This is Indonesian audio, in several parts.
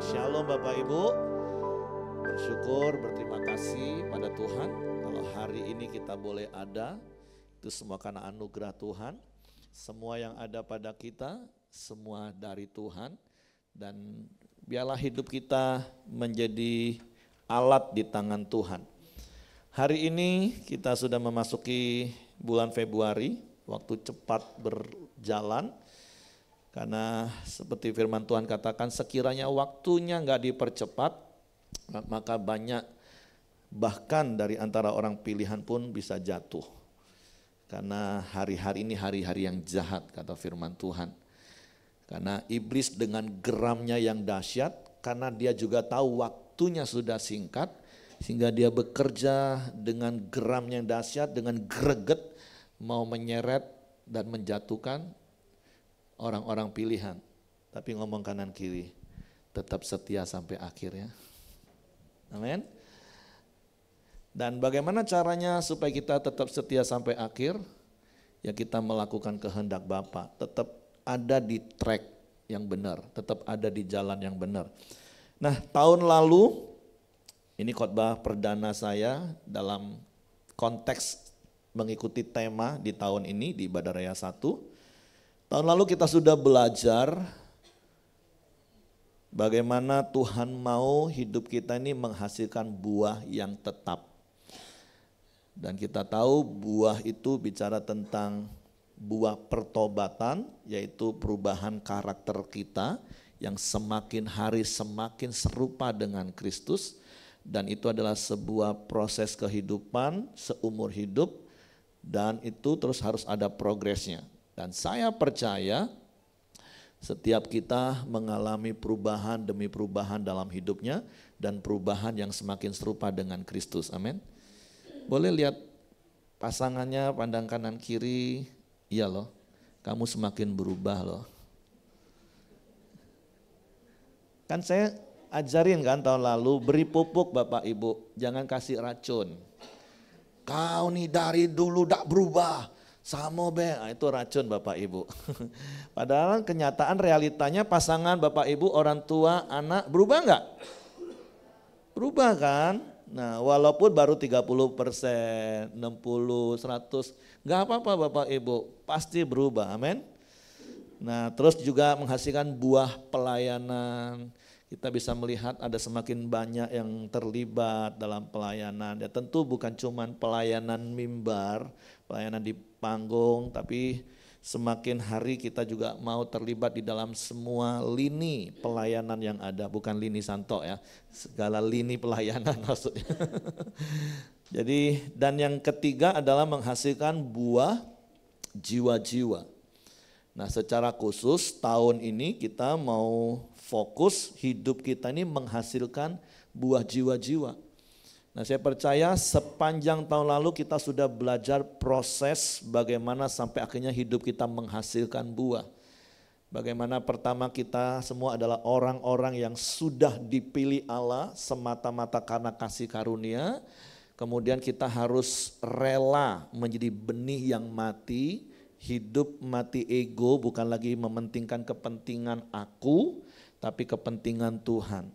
Shalom Bapak Ibu, bersyukur, berterima kasih pada Tuhan kalau hari ini kita boleh ada, itu semua karena anugerah Tuhan. Semua yang ada pada kita, semua dari Tuhan, dan biarlah hidup kita menjadi alat di tangan Tuhan. Hari ini kita sudah memasuki bulan Februari, waktu cepat berjalan. Karena seperti firman Tuhan katakan, sekiranya waktunya nggak dipercepat, maka banyak bahkan dari antara orang pilihan pun bisa jatuh. Karena hari-hari ini hari-hari yang jahat, kata firman Tuhan. Karena iblis dengan geramnya yang dahsyat, karena dia juga tahu waktunya sudah singkat, sehingga dia bekerja dengan geramnya yang dahsyat, dengan greget, mau menyeret dan menjatuhkan orang-orang pilihan. Tapi ngomong kanan kiri, tetap setia sampai akhir ya. Amin. Dan bagaimana caranya supaya kita tetap setia sampai akhir? Ya kita melakukan kehendak Bapa, tetap ada di track yang benar, tetap ada di jalan yang benar. Nah, tahun lalu ini khotbah perdana saya dalam konteks mengikuti tema di tahun ini di Ibadah Raya 1. Tahun lalu kita sudah belajar bagaimana Tuhan mau hidup kita ini menghasilkan buah yang tetap. Dan kita tahu buah itu bicara tentang buah pertobatan, yaitu perubahan karakter kita yang semakin hari semakin serupa dengan Kristus. Dan itu adalah sebuah proses kehidupan seumur hidup dan itu terus harus ada progresnya. Dan saya percaya setiap kita mengalami perubahan demi perubahan dalam hidupnya dan perubahan yang semakin serupa dengan Kristus. Amin. Boleh lihat pasangannya, pandang kanan kiri, iya loh, kamu semakin berubah loh. Kan saya ajarin kan tahun lalu, beri pupuk Bapak Ibu, jangan kasih racun. Kau nih dari dulu tak berubah. Sama nah, itu racun Bapak Ibu. Padahal kenyataan realitanya pasangan Bapak Ibu, orang tua, anak berubah enggak? Berubah kan? Nah walaupun baru 30%, 60, 100, enggak apa-apa Bapak Ibu, pasti berubah, amin. Nah terus juga menghasilkan buah pelayanan. Kita bisa melihat ada semakin banyak yang terlibat dalam pelayanan. Ya tentu bukan cuma pelayanan mimbar, pelayanan di panggung, tapi semakin hari kita juga mau terlibat di dalam semua lini pelayanan yang ada. Bukan lini santo ya, segala lini pelayanan maksudnya. Jadi dan yang ketiga adalah menghasilkan buah jiwa-jiwa. Nah secara khusus tahun ini kita mau fokus hidup kita ini menghasilkan buah jiwa-jiwa. Nah saya percaya sepanjang tahun lalu kita sudah belajar proses bagaimana sampai akhirnya hidup kita menghasilkan buah. Bagaimana pertama kita semua adalah orang-orang yang sudah dipilih Allah semata-mata karena kasih karunia. Kemudian kita harus rela menjadi benih yang mati. Hidup mati ego, bukan lagi mementingkan kepentingan aku, tapi kepentingan Tuhan.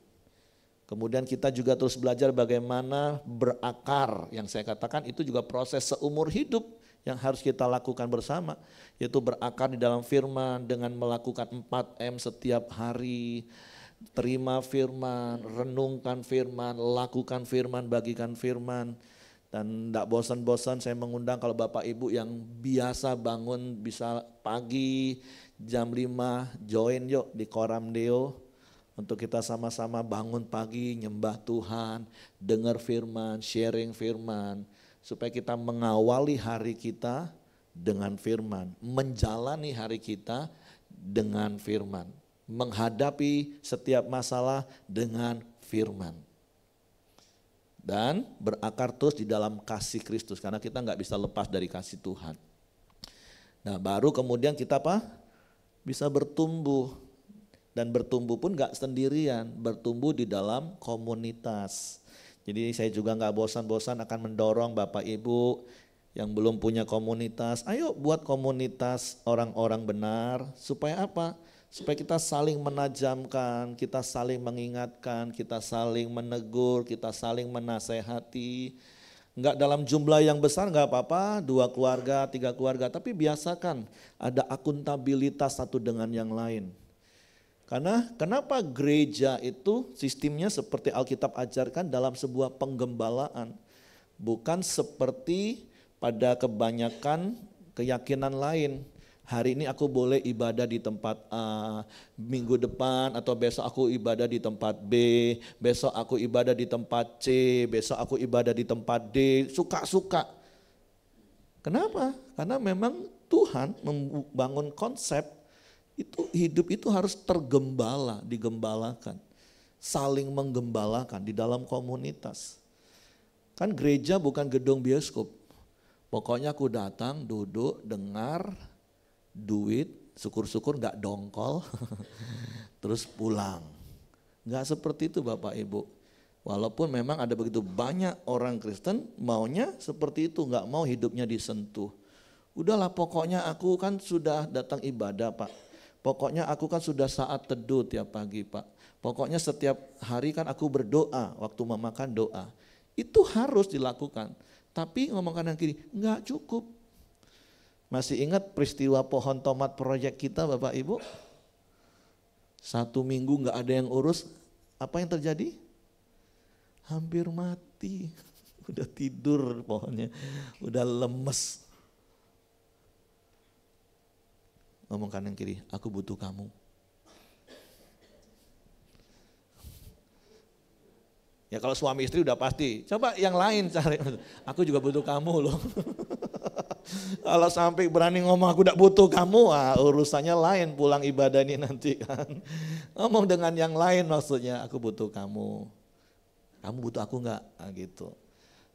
Kemudian kita juga terus belajar bagaimana berakar, yang saya katakan itu juga proses seumur hidup yang harus kita lakukan bersama. Yaitu berakar di dalam firman dengan melakukan 4M setiap hari. Terima firman, renungkan firman, lakukan firman, bagikan firman. Dan tidak bosan-bosan saya mengundang kalau Bapak Ibu yang biasa bangun bisa pagi jam 5 join yuk di Koram Deo. Untuk kita sama-sama bangun pagi nyembah Tuhan, dengar firman, sharing firman. Supaya kita mengawali hari kita dengan firman, menjalani hari kita dengan firman. Menghadapi setiap masalah dengan firman. Dan berakar terus di dalam kasih Kristus karena kita nggak bisa lepas dari kasih Tuhan. Nah baru kemudian kita apa? Bisa bertumbuh dan bertumbuh pun nggak sendirian, bertumbuh di dalam komunitas. Jadi saya juga nggak bosan-bosan akan mendorong Bapak Ibu yang belum punya komunitas, ayo buat komunitas orang-orang benar supaya apa? Supaya kita saling menajamkan, kita saling mengingatkan, kita saling menegur, kita saling menasehati. Enggak dalam jumlah yang besar enggak apa-apa, 2 keluarga, 3 keluarga, tapi biasakan ada akuntabilitas satu dengan yang lain. Karena kenapa gereja itu sistemnya seperti Alkitab ajarkan dalam sebuah penggembalaan. Bukan seperti pada kebanyakan keyakinan lain. Hari ini aku boleh ibadah di tempat A, minggu depan atau besok aku ibadah di tempat B, besok aku ibadah di tempat C, besok aku ibadah di tempat D, suka-suka. Kenapa? Karena memang Tuhan membangun konsep itu hidup itu harus tergembala, digembalakan, saling menggembalakan di dalam komunitas. Kan gereja bukan gedung bioskop. Pokoknya aku datang, duduk, dengar, duit, syukur-syukur gak dongkol, terus pulang. Gak seperti itu Bapak Ibu. Walaupun memang ada begitu banyak orang Kristen maunya seperti itu, gak mau hidupnya disentuh. Udahlah pokoknya aku kan sudah datang ibadah Pak. Pokoknya aku kan sudah saat teduh tiap pagi Pak. Pokoknya setiap hari kan aku berdoa waktu memakan doa. Itu harus dilakukan. Tapi ngomong kanan kiri, gak cukup. Masih ingat peristiwa pohon tomat proyek kita Bapak Ibu? 1 minggu gak ada yang urus, apa yang terjadi? Hampir mati, udah tidur pohonnya, udah lemes. Ngomong kanan kiri, aku butuh kamu. Ya kalau suami istri udah pasti, coba yang lain cari, aku juga butuh kamu loh. Kalau sampai berani ngomong aku tidak butuh kamu, urusannya lain pulang ibadah ini nanti kan. Ngomong dengan yang lain maksudnya, aku butuh kamu. Kamu butuh aku enggak? Gitu.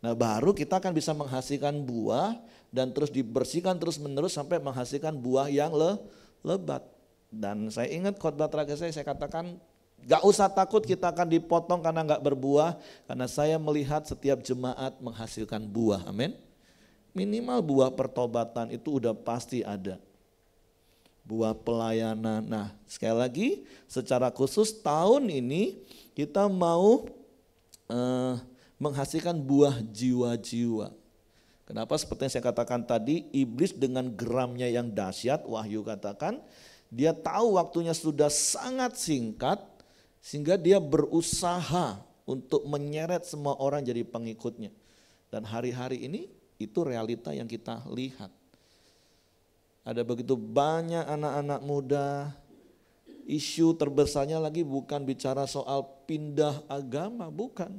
Nah baru kita akan bisa menghasilkan buah dan terus dibersihkan terus menerus sampai menghasilkan buah yang lebat. Dan saya ingat khotbah terakhir saya katakan gak usah takut kita akan dipotong karena gak berbuah. Karena saya melihat setiap jemaat menghasilkan buah, amin. Minimal buah pertobatan itu udah pasti ada. Buah pelayanan. Nah sekali lagi secara khusus tahun ini kita mau menghasilkan buah jiwa-jiwa. Kenapa? Seperti yang saya katakan tadi, iblis dengan geramnya yang dahsyat, Wahyu katakan, dia tahu waktunya sudah sangat singkat, sehingga dia berusaha untuk menyeret semua orang jadi pengikutnya. Dan hari-hari ini itu realita yang kita lihat. Ada begitu banyak anak-anak muda, isu terbesarnya lagi bukan bicara soal pindah agama, bukan.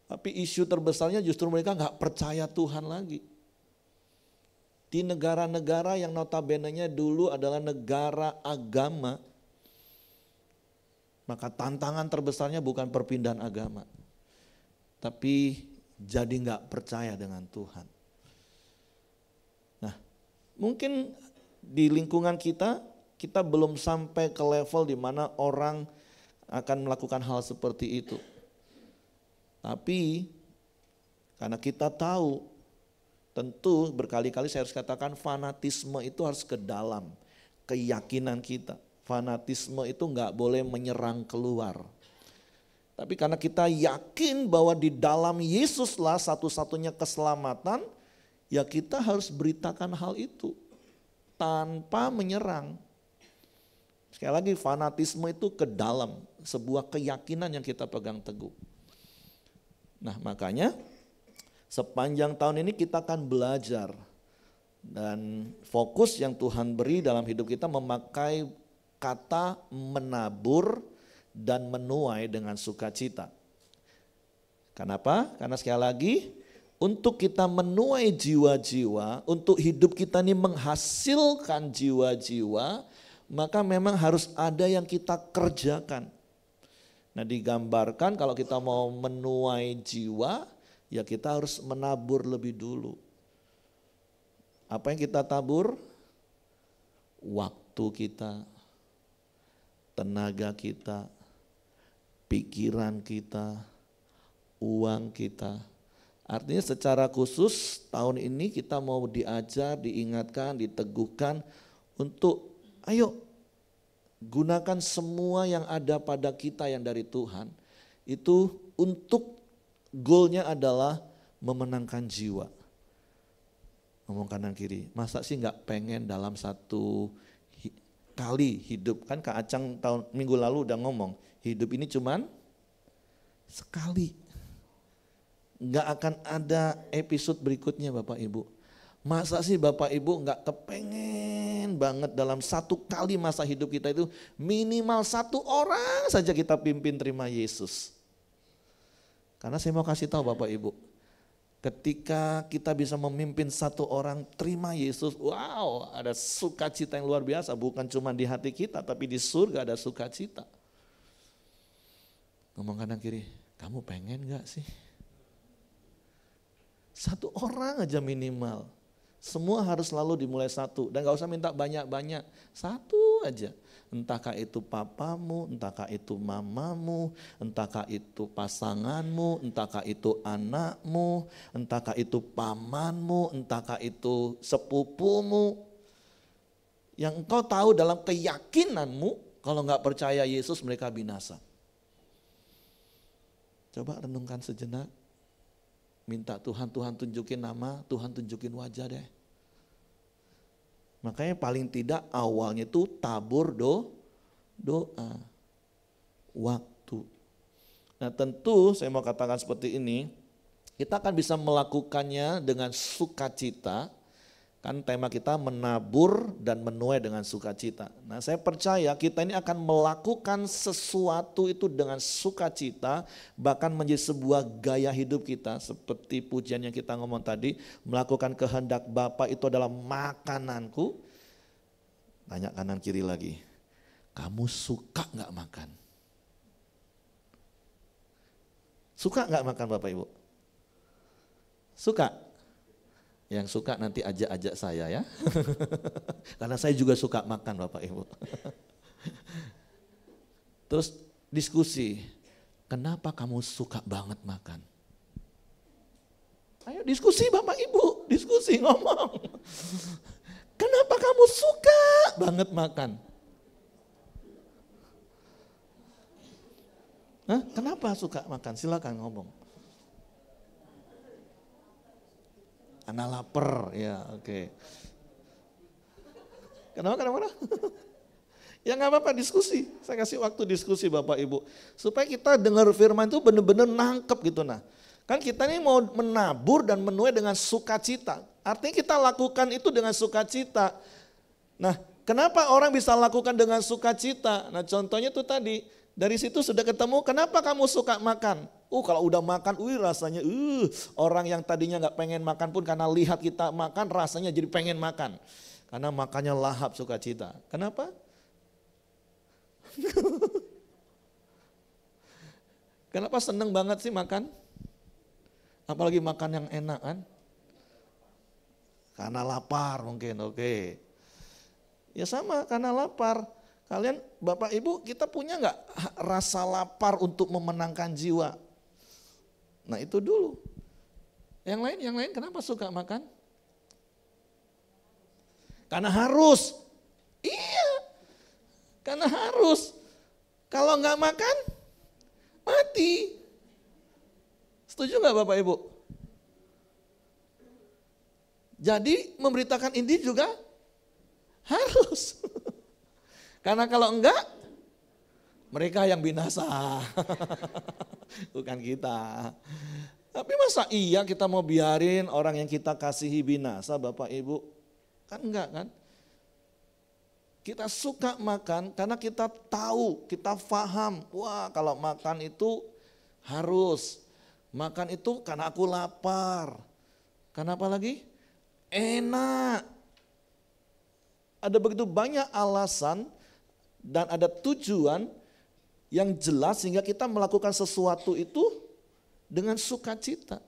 Tapi isu terbesarnya justru mereka gak percaya Tuhan lagi. Di negara-negara yang notabene-nya dulu adalah negara agama, maka tantangan terbesarnya bukan perpindahan agama, tapi jadi gak percaya dengan Tuhan. Nah, mungkin di lingkungan kita belum sampai ke level di mana orang akan melakukan hal seperti itu. Tapi karena kita tahu, tentu berkali-kali saya harus katakan fanatisme itu harus ke dalam keyakinan kita. Fanatisme itu gak boleh menyerang keluar. Tapi karena kita yakin bahwa di dalam Yesuslah satu-satunya keselamatan, ya kita harus beritakan hal itu tanpa menyerang. Sekali lagi fanatisme itu ke dalam sebuah keyakinan yang kita pegang teguh. Nah makanya sepanjang tahun ini kita akan belajar dan fokus yang Tuhan beri dalam hidup kita memakai kata menabur dan menuai dengan sukacita. Kenapa? Karena sekali lagi untuk kita menuai jiwa-jiwa, untuk hidup kita ini menghasilkan jiwa-jiwa, maka memang harus ada yang kita kerjakan. Nah digambarkan kalau kita mau menuai jiwa, ya kita harus menabur lebih dulu. Apa yang kita tabur? Waktu kita, tenaga kita, pikiran kita, uang kita. Artinya secara khusus tahun ini kita mau diajar, diingatkan, diteguhkan untuk ayo Gunakan semua yang ada pada kita yang dari Tuhan, itu untuk goalnya adalah memenangkan jiwa. Ngomong kanan kiri, masa sih gak pengen dalam satu kali hidup, kan Kak Acang minggu lalu udah ngomong, hidup ini cuman sekali. Gak akan ada episode berikutnya Bapak Ibu. Masa sih Bapak Ibu gak kepengen banget dalam satu kali masa hidup kita itu minimal satu orang saja kita pimpin terima Yesus. Karena saya mau kasih tahu Bapak Ibu, ketika kita bisa memimpin satu orang terima Yesus, wow, ada sukacita yang luar biasa. Bukan cuma di hati kita, tapi di surga ada sukacita. Ngomong kanan kiri, kamu pengen gak sih? Satu orang aja minimal. Semua harus selalu dimulai satu. Dan gak usah minta banyak-banyak. Satu aja. Entahkah itu papamu, entahkah itu mamamu, entahkah itu pasanganmu, entahkah itu anakmu, entahkah itu pamanmu, entahkah itu sepupumu. Yang engkau tahu dalam keyakinanmu, kalau gak percaya Yesus mereka binasa. Coba renungkan sejenak. Minta Tuhan tunjukin nama, Tuhan tunjukin wajah deh. Makanya paling tidak awalnya itu tabur doa, waktu. Nah tentu saya mau katakan seperti ini, kita akan bisa melakukannya dengan sukacita. Kan tema kita menabur dan menuai dengan sukacita. Nah saya percaya kita ini akan melakukan sesuatu itu dengan sukacita, bahkan menjadi sebuah gaya hidup kita. Seperti pujian yang kita ngomong tadi, melakukan kehendak Bapa itu adalah makananku. Tanya kanan kiri lagi, kamu suka gak makan? Suka gak makan Bapak Ibu? Suka? Yang suka nanti ajak-ajak saya ya. Karena saya juga suka makan Bapak Ibu. Terus diskusi, kenapa kamu suka banget makan? Ayo diskusi Bapak Ibu, diskusi ngomong. Kenapa kamu suka banget makan? Hah? Kenapa suka makan? Silakan ngomong. Anak lapar, ya oke. Kenapa? Ya nggak apa-apa diskusi, saya kasih waktu diskusi Bapak Ibu. Supaya kita dengar firman itu benar-benar nangkep gitu nah. Kan kita ini mau menabur dan menuai dengan sukacita. Artinya kita lakukan itu dengan sukacita. Nah kenapa orang bisa lakukan dengan sukacita? Nah contohnya tuh tadi, dari situ sudah ketemu kenapa kamu suka makan. Kalau udah makan, rasanya orang yang tadinya gak pengen makan pun karena lihat kita makan rasanya jadi pengen makan. Karena makannya lahap sukacita. Kenapa? Kenapa seneng banget sih makan? Apalagi makan yang enak kan? Karena lapar mungkin, oke. Ya sama karena lapar. Kalian Bapak Ibu kita punya gak rasa lapar untuk memenangkan jiwa? Nah itu dulu. Yang lain kenapa suka makan? Karena harus. Iya. Karena harus. Kalau nggak makan, mati. Setuju nggak Bapak Ibu? Jadi memberitakan Injil juga harus. Karena kalau enggak, mereka yang binasa. Bukan kita. Tapi masa iya kita mau biarin orang yang kita kasihi binasa Bapak Ibu? Kan enggak kan? Kita suka makan karena kita tahu, kita paham. Wah kalau makan itu harus. Makan itu karena aku lapar. Karena apa lagi? Enak. Ada begitu banyak alasan dan ada tujuan yang jelas sehingga kita melakukan sesuatu itu dengan sukacita.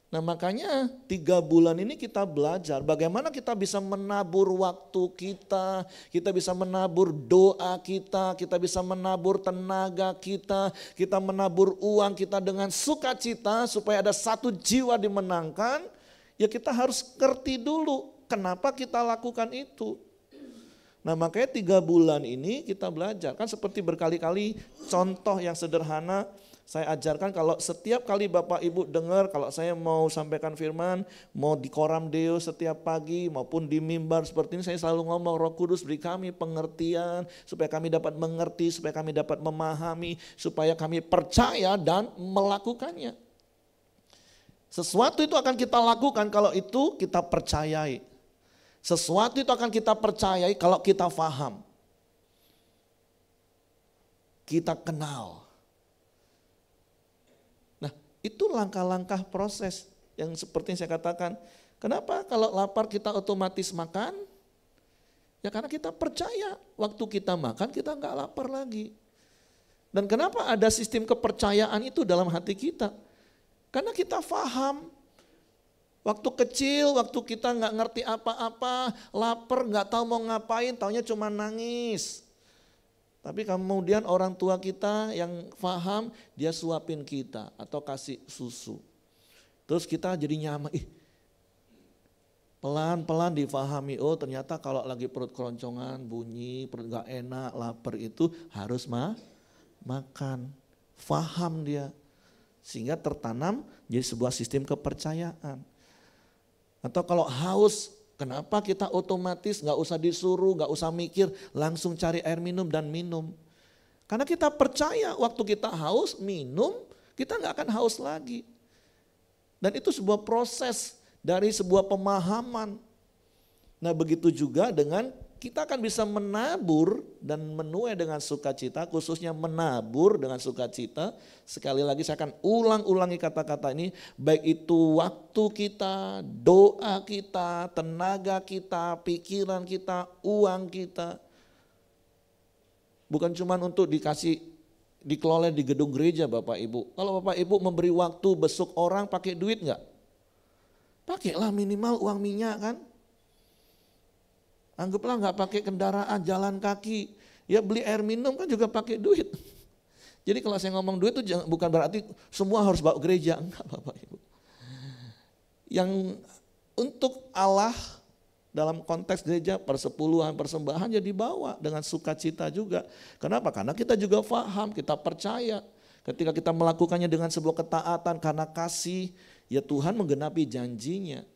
Nah makanya 3 bulan ini kita belajar bagaimana kita bisa menabur waktu kita bisa menabur doa kita bisa menabur tenaga kita menabur uang kita dengan sukacita supaya ada satu jiwa dimenangkan. Ya kita harus ngerti dulu kenapa kita lakukan itu. Nah makanya 3 bulan ini kita belajar. Kan seperti berkali-kali contoh yang sederhana saya ajarkan, kalau setiap kali Bapak Ibu dengar kalau saya mau sampaikan firman, mau di Koram Deo setiap pagi maupun di mimbar seperti ini, saya selalu ngomong, Roh Kudus beri kami pengertian supaya kami dapat mengerti, supaya kami dapat memahami, supaya kami percaya dan melakukannya. Sesuatu itu akan kita lakukan kalau itu kita percayai. Sesuatu itu akan kita percayai kalau kita faham. Kita kenal. Nah, itu langkah-langkah proses yang seperti yang saya katakan. Kenapa kalau lapar kita otomatis makan? Ya karena kita percaya waktu kita makan kita nggak lapar lagi. Dan kenapa ada sistem kepercayaan itu dalam hati kita? Karena kita faham. Waktu kecil, waktu kita nggak ngerti apa-apa, lapar, nggak tahu mau ngapain, taunya cuma nangis. Tapi kemudian orang tua kita yang paham, dia suapin kita atau kasih susu. Terus kita jadi nyaman, pelan-pelan difahami, oh ternyata kalau lagi perut keroncongan, bunyi, perut nggak enak, lapar itu harus makan. Faham dia, sehingga tertanam jadi sebuah sistem kepercayaan. Atau kalau haus, kenapa kita otomatis nggak usah disuruh, nggak usah mikir, langsung cari air minum dan minum. Karena kita percaya waktu kita haus, minum, kita nggak akan haus lagi. Dan itu sebuah proses dari sebuah pemahaman. Nah begitu juga dengan kita akan bisa menabur dan menuai dengan sukacita, khususnya menabur dengan sukacita. Sekali lagi saya akan ulang-ulangi kata-kata ini, baik itu waktu kita, doa kita, tenaga kita, pikiran kita, uang kita. Bukan cuma untuk dikelola di gedung gereja Bapak Ibu. Kalau Bapak Ibu memberi waktu besuk orang pakai duit enggak? Pakailah minimal uang minyak kan. Anggaplah nggak pakai kendaraan, jalan kaki, ya beli air minum kan juga pakai duit. Jadi kalau saya ngomong duit itu bukan berarti semua harus bawa gereja, enggak Bapak Ibu. Yang untuk Allah dalam konteks gereja persepuluhan, persembahan ya dibawa dengan sukacita juga. Kenapa? Karena kita juga paham, kita percaya. Ketika kita melakukannya dengan sebuah ketaatan karena kasih, ya Tuhan menggenapi janjinya.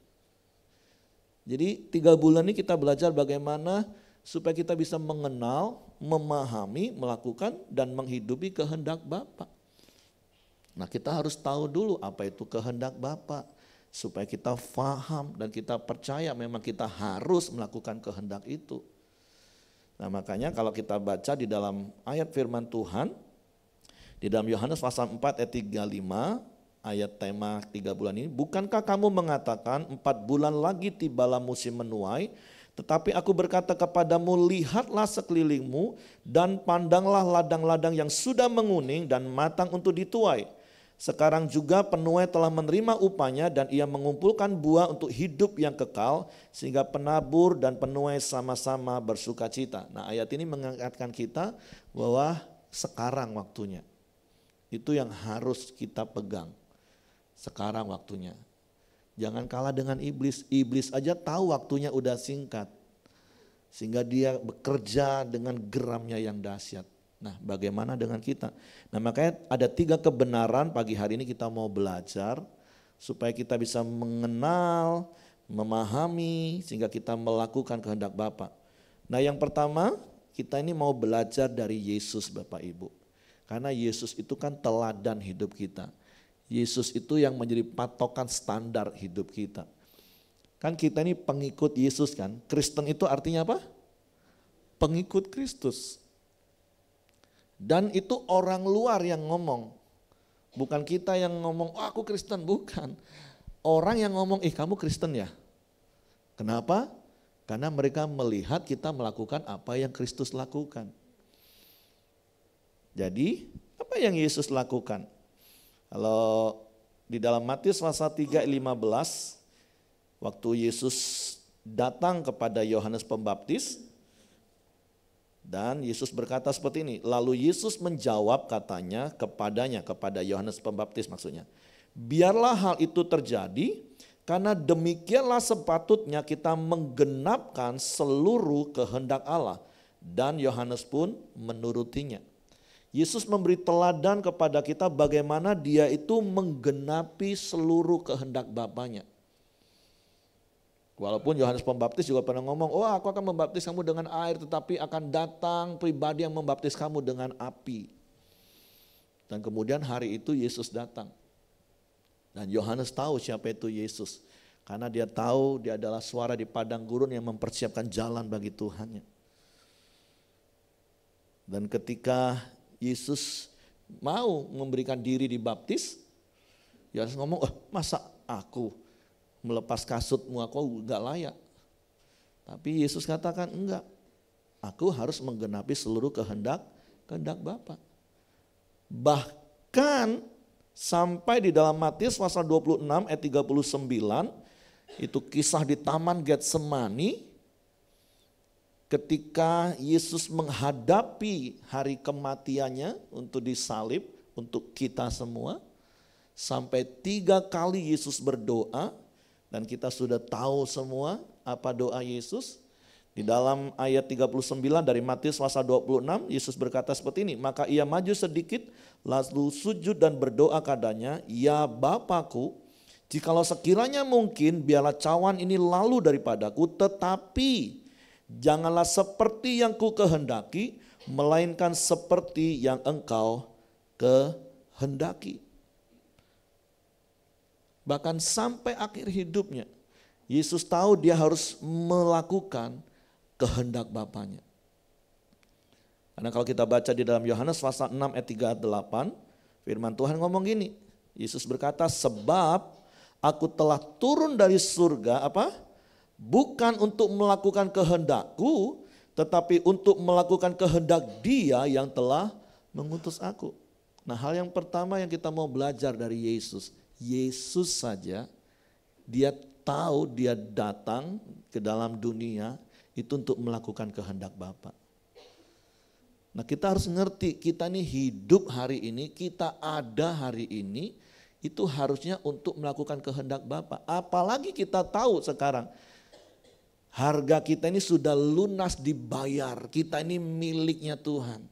Jadi 3 bulan ini kita belajar bagaimana supaya kita bisa mengenal, memahami, melakukan dan menghidupi kehendak Bapa. Nah kita harus tahu dulu apa itu kehendak Bapa supaya kita faham dan kita percaya memang kita harus melakukan kehendak itu. Nah makanya kalau kita baca di dalam ayat firman Tuhan, di dalam Yohanes pasal 4 ayat 35, ayat tema 3 bulan ini, bukankah kamu mengatakan 4 bulan lagi tibalah musim menuai, tetapi aku berkata kepadamu, lihatlah sekelilingmu dan pandanglah ladang-ladang yang sudah menguning dan matang untuk dituai. Sekarang juga penuai telah menerima upahnya dan ia mengumpulkan buah untuk hidup yang kekal, sehingga penabur dan penuai sama-sama bersukacita. Nah ayat ini mengingatkan kita bahwa sekarang waktunya. Itu yang harus kita pegang. Sekarang waktunya. Jangan kalah dengan iblis. Iblis aja tahu waktunya udah singkat. Sehingga dia bekerja dengan geramnya yang dahsyat. Nah bagaimana dengan kita? Nah makanya ada 3 kebenaran pagi hari ini kita mau belajar. Supaya kita bisa mengenal, memahami, sehingga kita melakukan kehendak Bapa. Nah yang pertama kita ini mau belajar dari Yesus Bapak Ibu. Karena Yesus itu kan teladan hidup kita. Yesus itu yang menjadi patokan standar hidup kita. Kan kita ini pengikut Yesus kan. Kristen itu artinya apa? Pengikut Kristus. Dan itu orang luar yang ngomong. Bukan kita yang ngomong, oh aku Kristen, bukan. Orang yang ngomong, kamu Kristen ya? Kenapa? Karena mereka melihat kita melakukan apa yang Kristus lakukan. Jadi apa yang Yesus lakukan? Kalau di dalam Matius pasal 3:15, waktu Yesus datang kepada Yohanes Pembaptis, dan Yesus berkata seperti ini, lalu Yesus menjawab kepada Yohanes Pembaptis maksudnya, biarlah hal itu terjadi Karena demikianlah sepatutnya kita menggenapkan seluruh kehendak Allah. Dan Yohanes pun menurutinya. Yesus memberi teladan kepada kita bagaimana dia itu menggenapi seluruh kehendak Bapanya. Walaupun Yohanes Pembaptis juga pernah ngomong, oh aku akan membaptis kamu dengan air, tetapi akan datang pribadi yang membaptis kamu dengan api. Dan kemudian hari itu Yesus datang. Dan Yohanes tahu siapa itu Yesus. Karena dia tahu dia adalah suara di padang gurun yang mempersiapkan jalan bagi Tuhannya. Dan ketika Yesus mau memberikan diri dibaptis, Yohanes ngomong, masa aku melepas kasutmu, aku gak layak. Tapi Yesus katakan enggak, aku harus menggenapi seluruh kehendak Bapa. Bahkan sampai di dalam Matius pasal 26 ayat 39, itu kisah di Taman Getsemani, ketika Yesus menghadapi hari kematiannya untuk disalib untuk kita semua. Sampai 3 kali Yesus berdoa, dan kita sudah tahu semua apa doa Yesus. Di dalam ayat 39 dari Matius pasal 26, Yesus berkata seperti ini, maka ia maju sedikit, lalu sujud dan berdoa padanya, ya Bapakku, jikalau sekiranya mungkin biarlah cawan ini lalu daripadaku, tetapi janganlah seperti yang ku kehendaki, melainkan seperti yang engkau kehendaki. Bahkan sampai akhir hidupnya, Yesus tahu dia harus melakukan kehendak Bapanya. Karena kalau kita baca di dalam Yohanes pasal 6 ayat 38, firman Tuhan ngomong gini, Yesus berkata, sebab aku telah turun dari surga bukan untuk melakukan kehendakku, tetapi untuk melakukan kehendak Dia yang telah mengutus aku. Nah, hal yang pertama yang kita mau belajar dari Yesus saja, dia tahu dia datang ke dalam dunia itu untuk melakukan kehendak Bapa. Nah, kita harus ngerti, kita ini hidup hari ini, kita ada hari ini, itu harusnya untuk melakukan kehendak Bapa. Apalagi kita tahu sekarang, harga kita ini sudah lunas dibayar, kita ini miliknya Tuhan.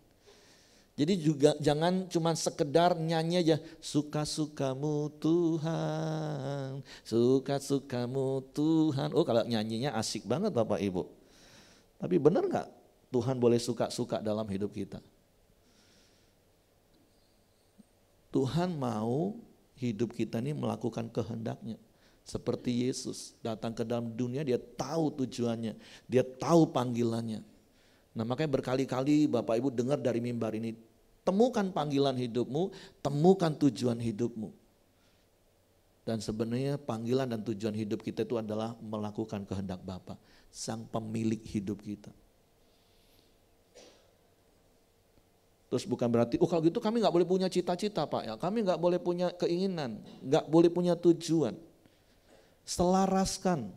Jadi juga jangan cuma sekedar nyanyi aja, suka-sukamu Tuhan, suka-sukamu Tuhan. Oh, kalau nyanyinya asik banget Bapak Ibu. Tapi benar gak Tuhan boleh suka-suka dalam hidup kita? Tuhan mau hidup kita ini melakukan kehendaknya. Seperti Yesus datang ke dalam dunia, dia tahu tujuannya, dia tahu panggilannya. Nah, makanya berkali-kali Bapak Ibu dengar dari mimbar ini, temukan panggilan hidupmu, temukan tujuan hidupmu. Dan sebenarnya panggilan dan tujuan hidup kita itu adalah melakukan kehendak Bapa, Sang pemilik hidup kita. Terus bukan berarti, kalau gitu kami gak boleh punya cita-cita Pak, ya kami gak boleh punya keinginan, gak boleh punya tujuan. Selaraskan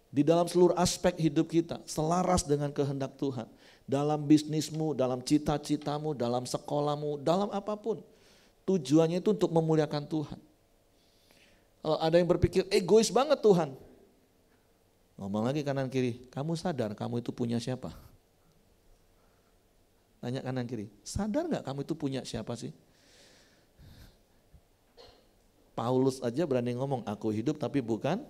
di dalam seluruh aspek hidup kita, selaras dengan kehendak Tuhan. Dalam bisnismu, dalam cita-citamu, dalam sekolahmu, dalam apapun. Tujuannya itu untuk memuliakan Tuhan. Kalau ada yang berpikir egois banget Tuhan. Ngomong lagi kanan kiri, kamu sadar kamu itu punya siapa? Tanya kanan kiri, sadar gak kamu itu punya siapa sih? Paulus aja berani ngomong, aku hidup tapi bukan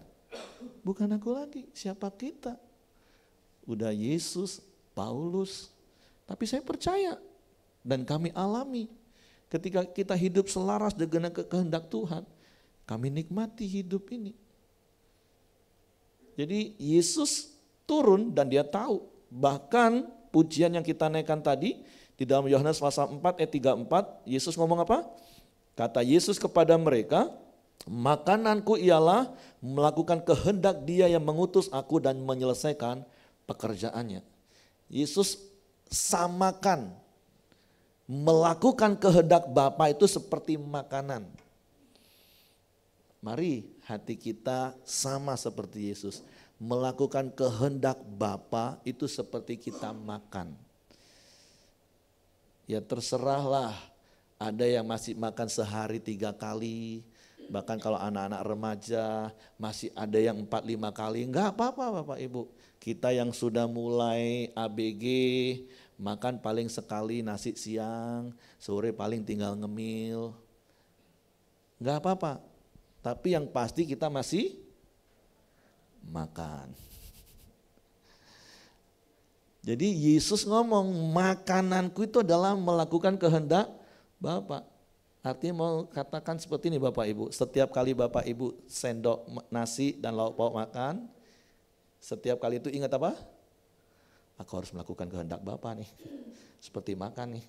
aku lagi, siapa kita? Udah Yesus, Paulus, tapi saya percaya dan kami alami ketika kita hidup selaras dengan kehendak Tuhan, kami nikmati hidup ini. Jadi Yesus turun dan dia tahu, bahkan pujian yang kita naikkan tadi di dalam Yohanes pasal 4 ayat 34, Yesus ngomong apa? Kata Yesus kepada mereka, makananku ialah melakukan kehendak Dia yang mengutus aku dan menyelesaikan pekerjaannya. Yesus samakan melakukan kehendak Bapa itu seperti makanan. Mari hati kita sama seperti Yesus. Melakukan kehendak Bapa itu seperti kita makan. Ya terserahlah, ada yang masih makan sehari 3 kali, Bahkan kalau anak-anak remaja masih ada yang 4-5 kali, enggak apa-apa Bapak Ibu. Kita yang sudah mulai ABG, makan paling sekali nasi siang, sore paling tinggal ngemil. Enggak apa-apa. Tapi yang pasti kita masih makan. Jadi Yesus ngomong, makananku itu adalah melakukan kehendak Bapa. Artinya mau katakan seperti ini Bapak Ibu, setiap kali Bapak Ibu sendok nasi dan lauk pauk makan, setiap kali itu ingat apa? Aku harus melakukan kehendak Bapa nih, seperti makan nih.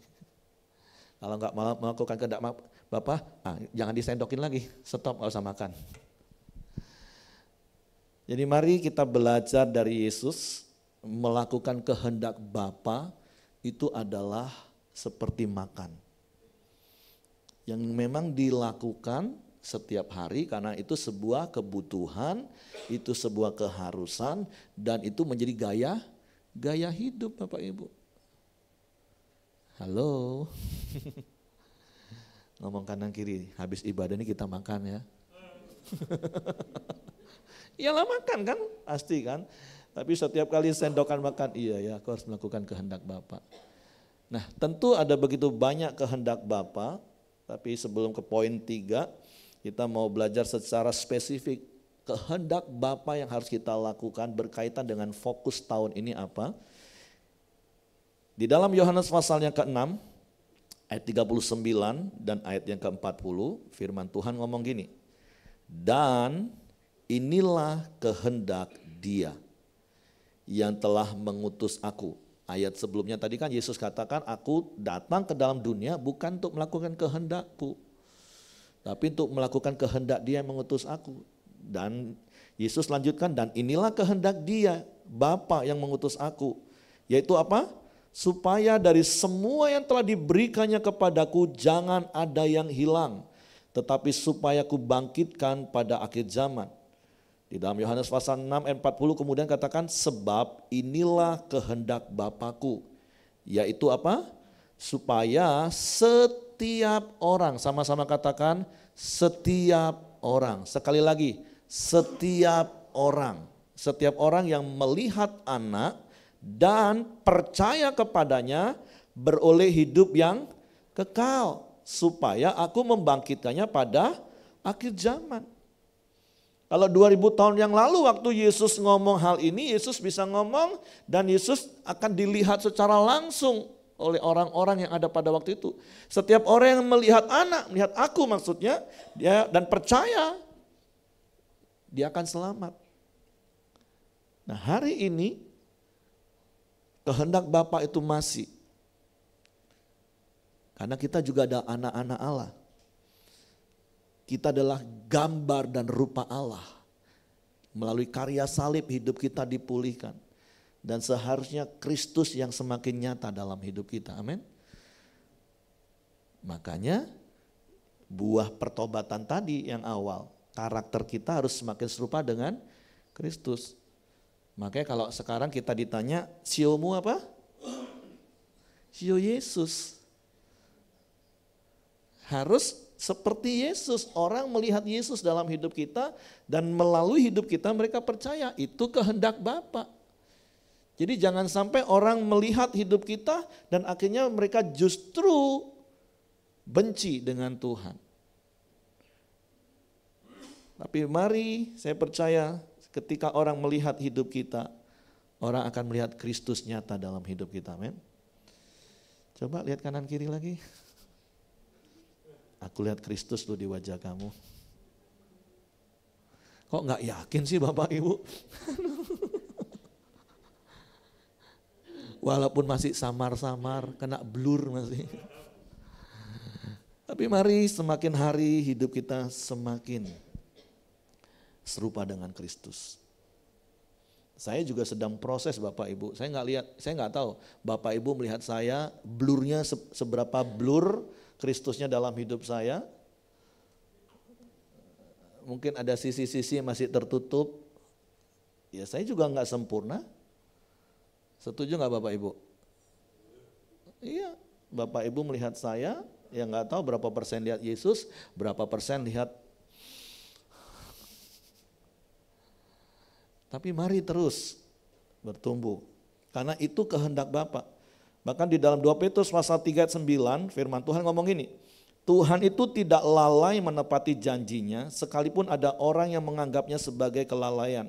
Kalau enggak melakukan kehendak Bapa, jangan disendokin lagi, stop, enggak usah makan. Jadi mari kita belajar dari Yesus, melakukan kehendak Bapa itu adalah seperti makan. Yang memang dilakukan setiap hari karena itu sebuah kebutuhan, itu sebuah keharusan dan itu menjadi gaya hidup Bapak Ibu. Halo. Ngomong kanan kiri, habis ibadah ini kita makan ya. Iyalah makan kan, pasti kan. Tapi setiap kali sendokan makan, iya ya aku harus melakukan kehendak Bapa. Nah tentu ada begitu banyak kehendak Bapa, tapi sebelum ke poin 3, kita mau belajar secara spesifik kehendak Bapa yang harus kita lakukan berkaitan dengan fokus tahun ini apa. Di dalam Yohanes pasal yang ke-6, ayat 39 dan ayat yang ke-40, firman Tuhan ngomong gini, dan inilah kehendak Dia yang telah mengutus aku. Ayat sebelumnya tadi kan Yesus katakan, aku datang ke dalam dunia bukan untuk melakukan kehendakku, tapi untuk melakukan kehendak Dia yang mengutus aku. Dan Yesus lanjutkan, dan inilah kehendak Dia, Bapa yang mengutus aku. Yaitu apa? Supaya dari semua yang telah diberikannya kepadaku jangan ada yang hilang, tetapi supaya ku bangkitkan pada akhir zaman. Di dalam Yohanes pasal 6 ayat 40 kemudian katakan, sebab inilah kehendak Bapakku. Yaitu apa? Supaya setiap orang, sama-sama katakan setiap orang. Sekali lagi, setiap orang. Setiap orang yang melihat anak dan percaya kepadanya beroleh hidup yang kekal. Supaya aku membangkitkannya pada akhir zaman. Kalau 2000 tahun yang lalu waktu Yesus ngomong hal ini, Yesus bisa ngomong dan Yesus akan dilihat secara langsung oleh orang-orang yang ada pada waktu itu. Setiap orang yang melihat anak, melihat aku maksudnya, dia dan percaya, dia akan selamat. Nah hari ini, kehendak Bapa itu masih. Karena kita juga ada anak-anak Allah. Kita adalah gambar dan rupa Allah. Melalui karya salib hidup kita dipulihkan. Dan seharusnya Kristus yang semakin nyata dalam hidup kita. Amin. Makanya buah pertobatan tadi yang awal. Karakter kita harus semakin serupa dengan Kristus. Makanya kalau sekarang kita ditanya, siomu apa? Sio Yesus. Harus seperti Yesus, orang melihat Yesus dalam hidup kita dan melalui hidup kita mereka percaya itu kehendak Bapa. Jadi jangan sampai orang melihat hidup kita dan akhirnya mereka justru benci dengan Tuhan. Tapi mari saya percaya ketika orang melihat hidup kita, orang akan melihat Kristus nyata dalam hidup kita. Amin. Coba lihat kanan kiri lagi. Aku lihat Kristus tuh di wajah kamu. Kok nggak yakin sih Bapak Ibu? Walaupun masih samar-samar, kena blur masih. Tapi mari semakin hari hidup kita semakin serupa dengan Kristus. Saya juga sedang proses Bapak Ibu. Saya nggak tahu Bapak Ibu melihat saya blurnya seberapa blur Kristusnya dalam hidup saya. Mungkin ada sisi-sisi yang masih tertutup. Ya saya juga nggak sempurna. Setuju nggak Bapak Ibu? Iya, Bapak Ibu melihat saya, ya nggak tahu berapa persen lihat Yesus, berapa persen lihat Tapi mari terus bertumbuh. Karena itu kehendak Bapa. Bahkan di dalam 2 Petrus pasal 3 ayat 9 firman Tuhan ngomong gini. Tuhan itu tidak lalai menepati janjinya sekalipun ada orang yang menganggapnya sebagai kelalaian.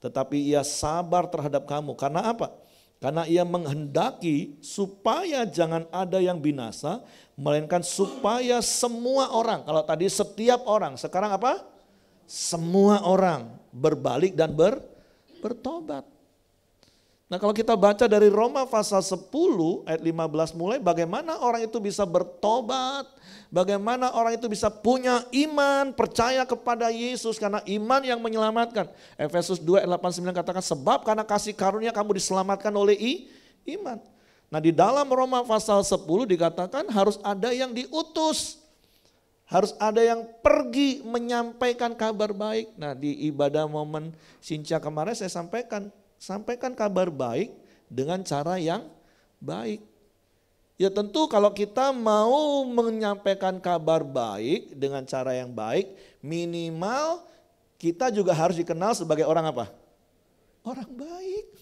Tetapi ia sabar terhadap kamu. Karena apa? Karena ia menghendaki supaya jangan ada yang binasa, melainkan supaya semua orang, kalau tadi setiap orang, sekarang apa? Semua orang berbalik dan bertobat. Nah kalau kita baca dari Roma pasal 10 ayat 15 mulai, bagaimana orang itu bisa bertobat, bagaimana orang itu bisa punya iman, percaya kepada Yesus karena iman yang menyelamatkan. Efesus 2 ayat 8-9 katakan sebab karena kasih karunia kamu diselamatkan oleh iman. Nah di dalam Roma pasal 10 dikatakan harus ada yang diutus. Harus ada yang pergi menyampaikan kabar baik. Nah di ibadah momen Sinca kemarin saya sampaikan kabar baik dengan cara yang baik. Ya tentu kalau kita mau menyampaikan kabar baik dengan cara yang baik, minimal kita juga harus dikenal sebagai orang apa? Orang baik.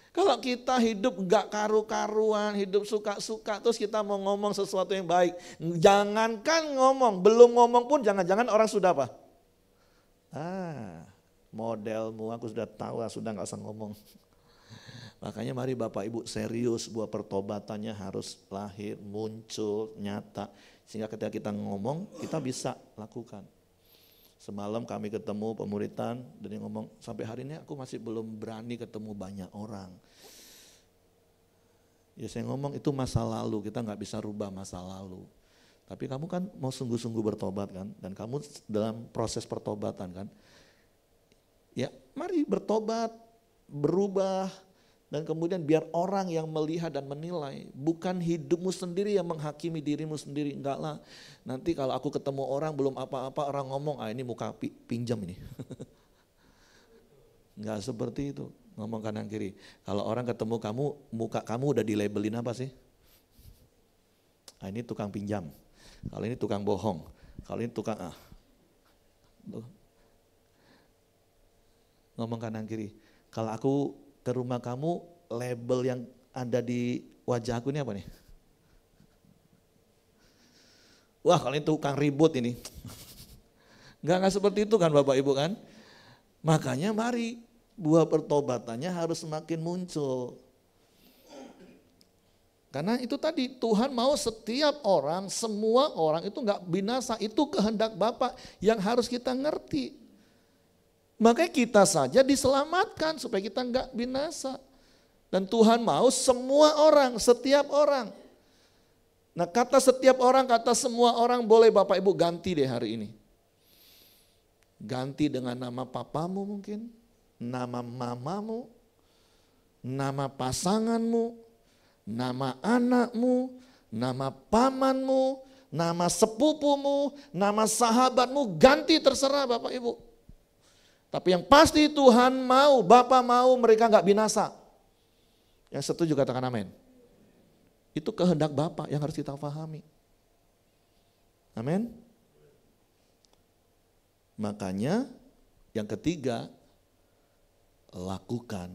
Kalau kita hidup gak karu-karuan, hidup suka-suka, terus kita mau ngomong sesuatu yang baik. Jangankan ngomong, belum ngomong pun jangan-jangan orang sudah apa? Modelmu aku sudah tahu, sudah gak usah ngomong. Makanya mari Bapak Ibu serius buat pertobatannya harus lahir, muncul, nyata. Sehingga ketika kita ngomong kita bisa lakukan. Semalam kami ketemu pemuritan dan dia ngomong sampai hari ini aku masih belum berani ketemu banyak orang. Ya saya ngomong itu masa lalu, kita gak bisa rubah masa lalu. Tapi kamu kan mau sungguh-sungguh bertobat kan, dan kamu dalam proses pertobatan kan. Ya mari bertobat, berubah, dan kemudian biar orang yang melihat dan menilai. Bukan hidupmu sendiri yang menghakimi dirimu sendiri, enggak lah. Nanti kalau aku ketemu orang belum apa-apa orang ngomong, ini muka pinjam ini. Enggak seperti itu, ngomong kanan kiri. Kalau orang ketemu kamu, muka kamu udah dilabelin apa sih? Ini tukang pinjam, kalau ini tukang bohong, kalau ini tukang ngomong kanan kiri. Kalau aku ke rumah kamu, label yang ada di wajah aku ini apa nih? Wah kalau ini tukang ribut ini. Enggak seperti itu kan Bapak Ibu kan. Makanya mari buah pertobatannya harus semakin muncul. Karena itu tadi Tuhan mau setiap orang, semua orang itu enggak binasa. Itu kehendak Bapa yang harus kita ngerti. Makanya kita saja diselamatkan supaya kita enggak binasa. Dan Tuhan mau semua orang, setiap orang. Nah kata setiap orang, kata semua orang boleh Bapak Ibu ganti deh hari ini. Ganti dengan nama papamu mungkin, nama mamamu, nama pasanganmu, nama anakmu, nama pamanmu, nama sepupumu, nama sahabatmu, ganti terserah Bapak Ibu. Tapi yang pasti Tuhan mau, Bapa mau mereka enggak binasa. Yang setuju katakan amin. Itu kehendak Bapa yang harus kita pahami. Amin. Makanya yang ketiga, lakukan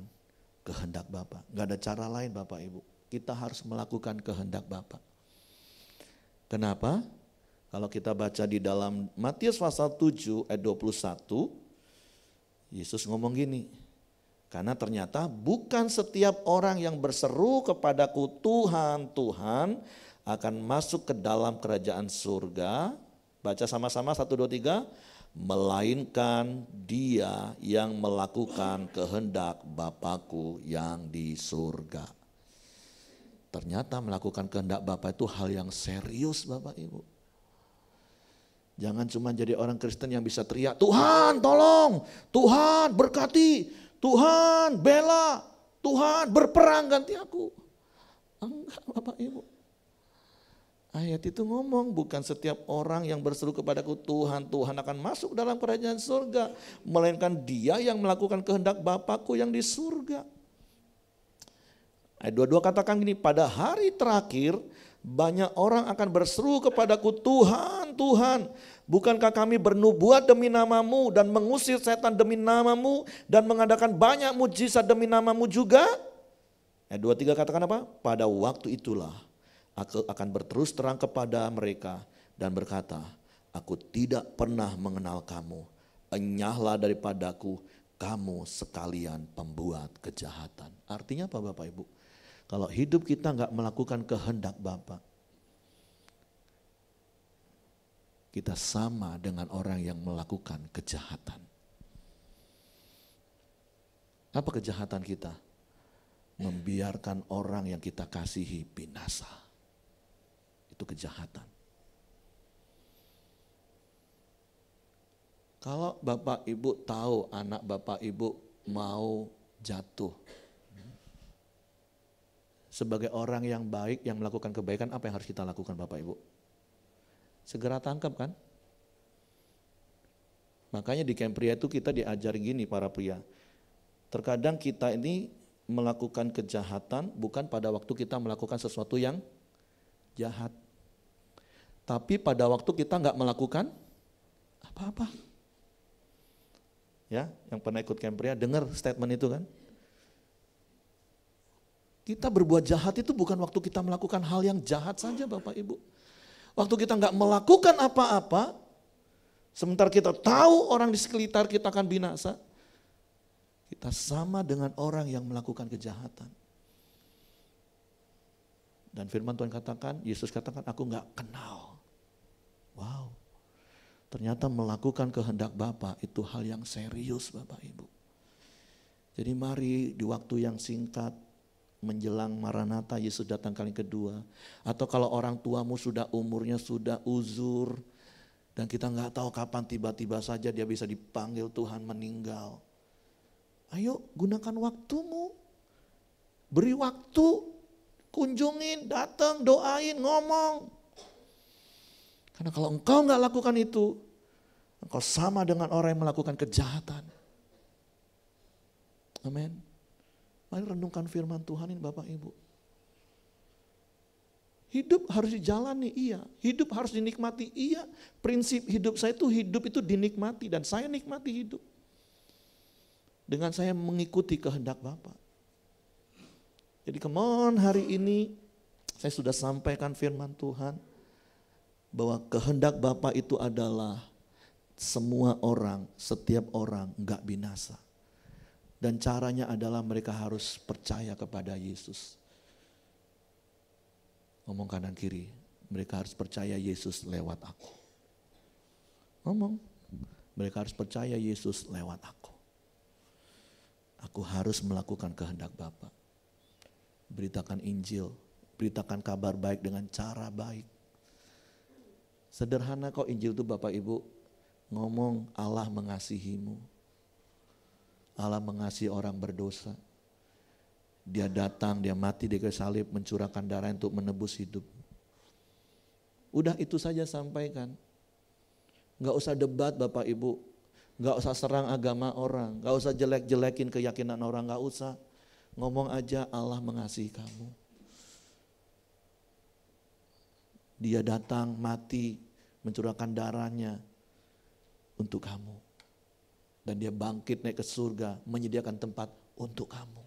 kehendak Bapa. Enggak ada cara lain Bapak Ibu. Kita harus melakukan kehendak Bapa. Kenapa? Kalau kita baca di dalam Matius pasal 7 ayat 21, Yesus ngomong gini, karena ternyata bukan setiap orang yang berseru kepadaku Tuhan, Tuhan akan masuk ke dalam kerajaan surga. Baca sama-sama 1, 2, 3. Melainkan dia yang melakukan kehendak Bapakku yang di surga. Ternyata melakukan kehendak Bapa itu hal yang serius Bapak Ibu. Jangan cuma jadi orang Kristen yang bisa teriak, Tuhan tolong, Tuhan berkati, Tuhan bela, Tuhan berperang ganti aku. Enggak Bapak Ibu. Ayat itu ngomong bukan setiap orang yang berseru kepadaku Tuhan, Tuhan akan masuk dalam kerajaan surga. Melainkan dia yang melakukan kehendak Bapakku yang di surga. Ayat 22 katakan gini, pada hari terakhir Banyak orang akan berseru kepadaku, Tuhan, Tuhan, bukankah kami bernubuat demi namamu dan mengusir setan demi namamu dan mengadakan banyak mujizat demi namamu juga? Ayat 23 katakan apa? Pada waktu itulah aku akan berterus terang kepada mereka dan berkata, aku tidak pernah mengenal kamu, enyahlah daripadaku kamu sekalian pembuat kejahatan. Artinya apa Bapak Ibu? Kalau hidup kita nggak melakukan kehendak Bapa, kita sama dengan orang yang melakukan kejahatan. Apa kejahatan kita? Membiarkan orang yang kita kasihi binasa. Itu kejahatan. Kalau Bapak Ibu tahu anak Bapak Ibu mau jatuh, sebagai orang yang baik yang melakukan kebaikan, apa yang harus kita lakukan Bapak Ibu? Segera tangkap kan? Makanya di camp pria itu kita diajar gini para pria. Terkadang kita ini melakukan kejahatan bukan pada waktu kita melakukan sesuatu yang jahat. Tapi pada waktu kita nggak melakukan apa-apa. Ya, yang pernah ikut camp pria dengar statement itu kan? Kita berbuat jahat itu bukan waktu kita melakukan hal yang jahat saja Bapak Ibu. Waktu kita nggak melakukan apa-apa, sementara kita tahu orang di sekitar kita akan binasa, kita sama dengan orang yang melakukan kejahatan. Dan firman Tuhan katakan, Yesus katakan, aku nggak kenal. Wow. Ternyata melakukan kehendak Bapa itu hal yang serius Bapak Ibu. Jadi mari di waktu yang singkat menjelang Maranatha Yesus datang kali kedua. Atau kalau orang tuamu sudah umurnya sudah uzur dan kita nggak tahu kapan tiba-tiba saja dia bisa dipanggil Tuhan meninggal. Ayo gunakan waktumu. Beri waktu, kunjungin, datang, doain, ngomong. Karena kalau engkau nggak lakukan itu, engkau sama dengan orang yang melakukan kejahatan. Amin. Mari renungkan firman Tuhan ini Bapak Ibu. Hidup harus dijalani, iya. Hidup harus dinikmati, iya. Prinsip hidup saya itu hidup itu dinikmati dan saya nikmati hidup. Dengan saya mengikuti kehendak Bapa. Jadi come on, hari ini saya sudah sampaikan firman Tuhan. Bahwa kehendak Bapa itu adalah semua orang, setiap orang enggak binasa. Dan caranya adalah mereka harus percaya kepada Yesus. Ngomong kanan kiri, mereka harus percaya Yesus lewat aku. Ngomong, mereka harus percaya Yesus lewat aku. Aku harus melakukan kehendak Bapa. Beritakan Injil, beritakan kabar baik dengan cara baik. Sederhana kok Injil itu Bapak Ibu, ngomong Allah mengasihimu. Allah mengasihi orang berdosa. Dia datang, dia mati di kayu salib, mencurahkan darah untuk menebus hidup. Udah itu saja sampaikan. Gak usah debat Bapak Ibu, gak usah serang agama orang, gak usah jelek-jelekin keyakinan orang, gak usah. Ngomong aja Allah mengasihi kamu. Dia datang, mati, mencurahkan darahnya untuk kamu. Dan dia bangkit naik ke surga, menyediakan tempat untuk kamu.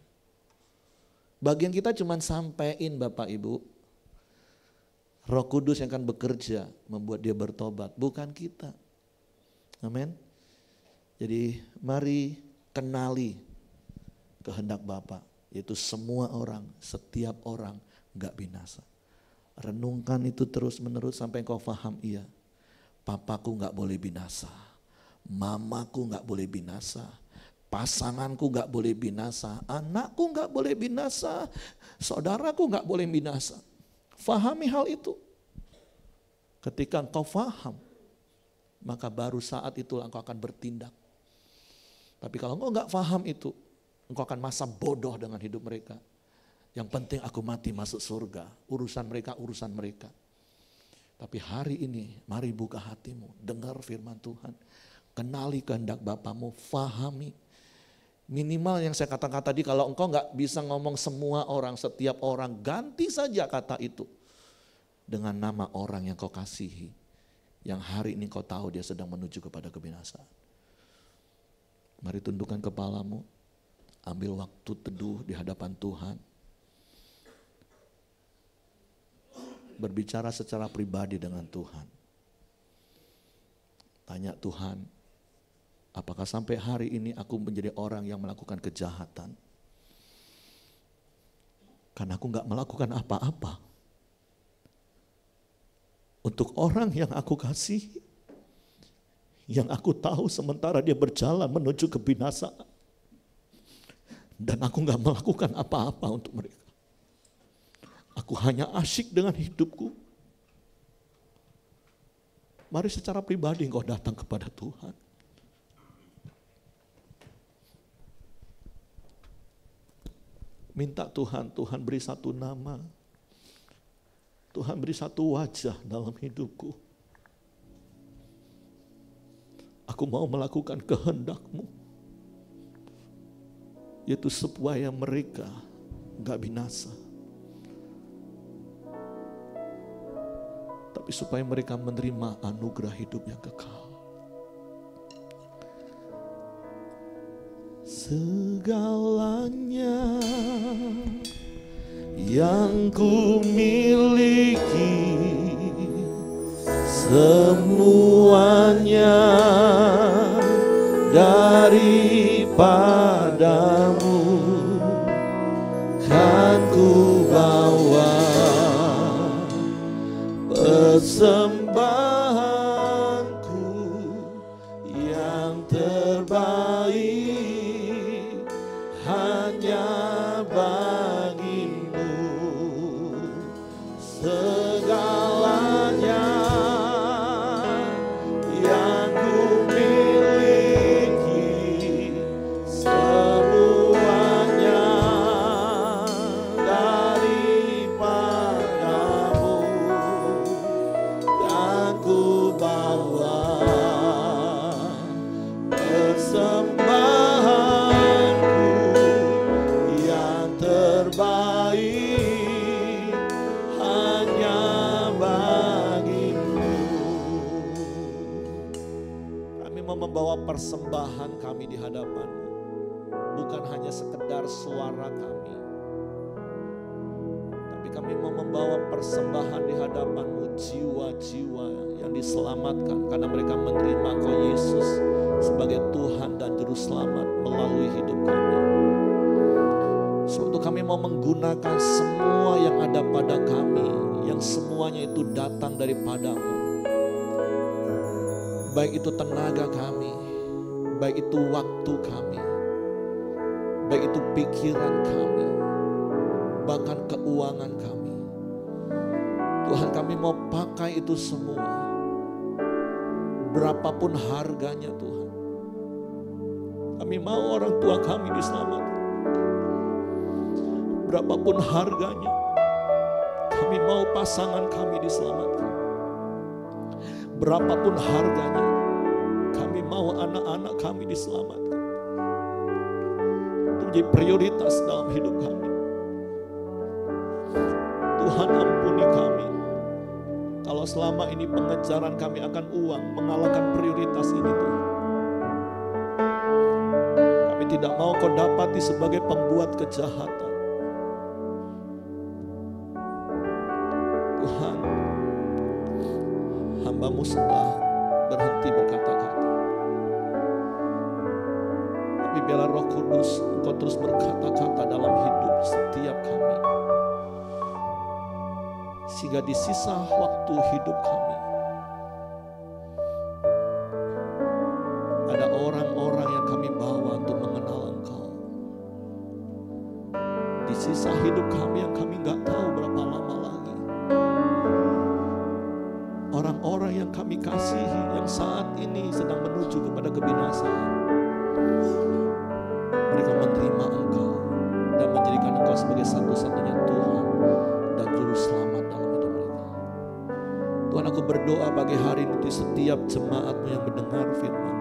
Bagian kita cuma sampaikan Bapak Ibu. Roh Kudus yang akan bekerja, membuat dia bertobat, bukan kita. Amin. Jadi mari kenali kehendak Bapa, yaitu semua orang, setiap orang gak binasa. Renungkan itu terus menerus sampai engkau paham, iya. Papaku gak boleh binasa, mamaku gak boleh binasa, pasanganku gak boleh binasa, anakku gak boleh binasa, saudaraku gak boleh binasa. Fahami hal itu. Ketika engkau faham, maka baru saat itulah engkau akan bertindak. Tapi kalau engkau gak faham itu, engkau akan masa bodoh dengan hidup mereka. Yang penting aku mati masuk surga, urusan mereka. Tapi hari ini mari buka hatimu, dengar firman Tuhan. Kenali kehendak Bapamu, fahami. Minimal yang saya katakan tadi, kalau engkau gak bisa ngomong semua orang, setiap orang, ganti saja kata itu. dengan nama orang yang kau kasihi, yang hari ini kau tahu dia sedang menuju kepada kebinasaan. Mari tundukkan kepalamu, ambil waktu teduh di hadapan Tuhan. Berbicara secara pribadi dengan Tuhan. Tanya Tuhan, apakah sampai hari ini aku menjadi orang yang melakukan kejahatan? Karena aku gak melakukan apa-apa untuk orang yang aku kasih, yang aku tahu sementara dia berjalan menuju kebinasaan. Dan aku gak melakukan apa-apa untuk mereka. Aku hanya asyik dengan hidupku. Mari secara pribadi engkau datang kepada Tuhan. Minta Tuhan, Tuhan beri satu nama. Tuhan beri satu wajah dalam hidupku. Aku mau melakukan kehendak-Mu. Yaitu supaya mereka gak binasa. Tapi supaya mereka menerima anugerah hidup yang kekal. Segalanya yang ku miliki, semuanya daripadamu, kan ku bawa persembahanku yang terbaik hanya bagimu. Segalanya yang ku miliki, semuanya daripadamu, dan ku bawa persembahanku yang terbaik hanya bagimu. Kami mau membawa persembahan kami di hadapan-Mu, bukan hanya sekedar suara kami, tapi kami mau membawa persembahan di hadapan-Mu, jiwa-jiwa yang diselamatkan karena mereka menerima Kau Yesus sebagai Tuhan dan Juru Selamat melalui hidup kami. Sebab itu kami mau menggunakan semua yang ada pada kami, yang semuanya itu datang daripada-Mu. Baik itu tenaga kami, baik itu waktu kami, baik itu pikiran kami, bahkan keuangan kami. Tuhan, kami mau pakai itu semua, berapapun harganya Tuhan. Kami mau orang tua kami diselamatkan, berapapun harganya. Kami mau pasangan kami diselamatkan, berapapun harganya. Kami mau anak-anak kami diselamatkan. Itu menjadi prioritas dalam hidup kami. Tuhan, ampuni kami kalau selama ini pengejaran kami akan uang mengalahkan prioritas ini Tuhan. Kami tidak mau Kau dapati sebagai pembuat kejahatan. Tuhan, hamba-Mu setelah berhenti berkata-kata, tapi biarlah Roh Kudus Engkau terus berkata-kata dalam hidup setiap kami, sehingga di sisa waktu hidup kami ada orang-orang yang kami bawa untuk mengenal Engkau. Di sisa hidup kami yang kami gak tahu berapa lama lagi, orang-orang yang kami kasihi yang saat ini sedang menuju kepada kebinasaan, mereka menerima Engkau dan menjadikan Engkau sebagai satu-satunya Tuhan dan Juru Selamat dalam hidup mereka. Tuhan, aku berdoa pagi hari ini untuk setiap jemaat-Mu yang mendengar firman-Mu.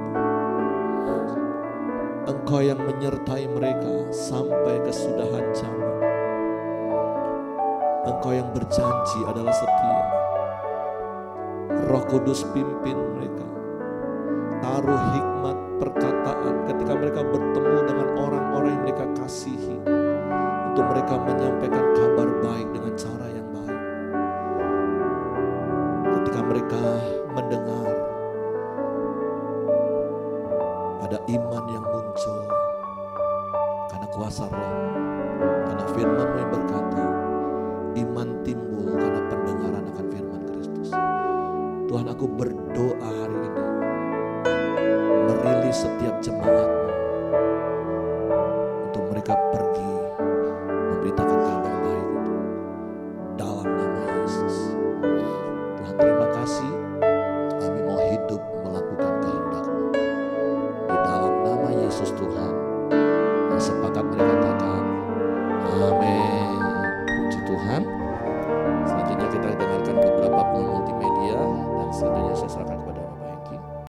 Engkau yang menyertai mereka sampai kesudahan zaman. Engkau yang berjanji adalah setia. Roh Kudus pimpin mereka. Taruh hikmat perkataan ketika mereka bertemu dengan orang-orang yang mereka kasihi, untuk mereka menyampaikan kabar baik dengan cara yang baik. Ketika mereka mendengar, ada iman yang muncul karena kuasa Roh, karena firman-Mu yang berkata, iman timbul karena pendengaran akan firman Kristus. Tuhan, aku berdoa hari ini, merilis setiap jemaat-Mu untuk mereka pergi memberitakan kabar baik itu dalam nama Yesus. Tuhan, terima kasih, kami mau hidup melakukan kehendak-Mu di dalam nama Yesus Tuhan. Yang sepakat mereka